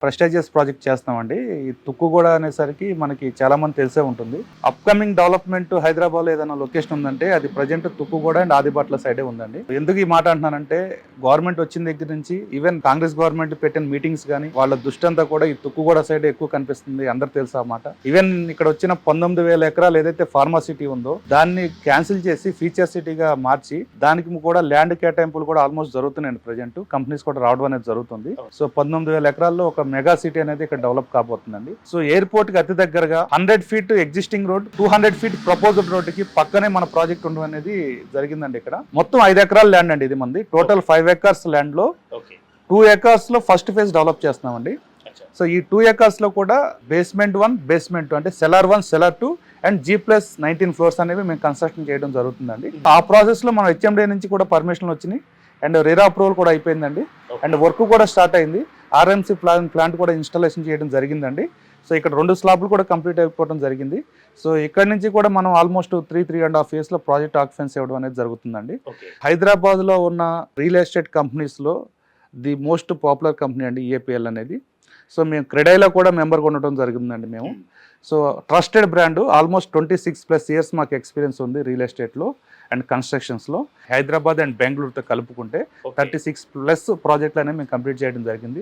Prestigious project చేస్తామండి. ఈ తుక్కుగూడ అనేసరికి మనకి చాలా మంది తెలిసే ఉంటుంది. అప్కమింగ్ డెవలప్మెంట్ హైదరాబాద్ లో ఏదైనా లొకేషన్ ఉందంటే అది ప్రజెంట్ తుక్కుగూడ అండ్ ఆదిబట్ల సైడే ఉందండి. ఎందుకు ఈ మాట అంటున్నానంటే గవర్నమెంట్ వచ్చిన దగ్గర నుంచి ఈవెన్ కాంగ్రెస్ గవర్నమెంట్ పెట్టిన మీటింగ్స్ కానీ వాళ్ళ దృష్టి అంతా కూడా ఈ తుక్కుగూడ సైడ్ ఎక్కువ కనిపిస్తుంది. అందరు తెలుసు ఆ మాట. ఈవెన్ ఇక్కడ వచ్చిన 19,000 ఎకరాలు ఏదైతే ఫార్మా సిటీ ఉందో దాన్ని క్యాన్సిల్ చేసి ఫీచర్ సిటీగా మార్చి దానికి కూడా ల్యాండ్ కేటాయింపులు కూడా ఆల్మోస్ట్ జరుగుతున్నాయండి. ప్రజెంట్ కంపెనీస్ కూడా రావడం అనేది జరుగుతుంది. సో 19,000 ఎకరాల్లో ఒక మెగా సిటీ అనేది ఇక్కడ డెవలప్ కాబోతుందండి. సో ఎయిర్పోర్ట్ కి అతి దగ్గరగా 100 feet existing road, 200 feet proposed road కి పక్కనే మన ప్రాజెక్ట్ ఉండడం అనేది జరిగిందండి. ఇక్కడ మొత్తం 5 ఎకరాల ల్యాండ్ అండి. ఇది మంది టోటల్ 5 ఎకర్స్ ల్యాండ్ లో 2 ఎకర్స్ లో ఫస్ట్ ఫేజ్ డెవలప్ చేస్తున్నామండి. సో ఈ 2 ఎకర్స్ లో కూడా బేస్మెంట్ 1, బేస్మెంట్ 2 అంటే cellar 1, cellar 2 and G+19 floors అనేవి మేము కన్స్ట్రక్షన్ చేయడం జరుగుతుందండి. ఆ ప్రాసెస్ లో మనం HMD నుంచి కూడా పర్మిషన్లు వచ్చినాయి అండ్ రేరా అప్రూవల్ కూడా అయిపోయిందండి. అండ్ వర్క్ కూడా స్టార్ట్ అయింది. RMC ప్లాంట్ కూడా ఇన్స్టాలేషన్ చేయడం జరిగిందండి. సో ఇక్కడ 2 స్లాబ్లు కూడా కంప్లీట్ అయిపోవడం జరిగింది. సో ఇక్కడ నుంచి కూడా మనం ఆల్మోస్ట్ 3.5 ఇయర్స్ లో ప్రాజెక్ట్ ఆక్యుపెన్సీ అవ్వడం అనేది జరుగుతుందండి. హైదరాబాద్ లో ఉన్న రియల్ ఎస్టేట్ కంపెనీస్ లో ది మోస్ట్ పాపులర్ కంపెనీ అండి EAPL అనేది. సో మేము క్రెడైలో కూడా మెంబర్గా ఉండటం జరిగిందండి మేము. So trusted brand, almost 26+ years మాకు ఎక్స్పీరియన్స్ ఉంది రియల్ ఎస్టేట్లో అండ్ కన్స్ట్రక్షన్స్లో. హైదరాబాద్ అండ్ బెంగళూరుతో కలుపుకుంటే 36+ ప్రాజెక్టులు అనేవి మేము కంప్లీట్ చేయడం జరిగింది.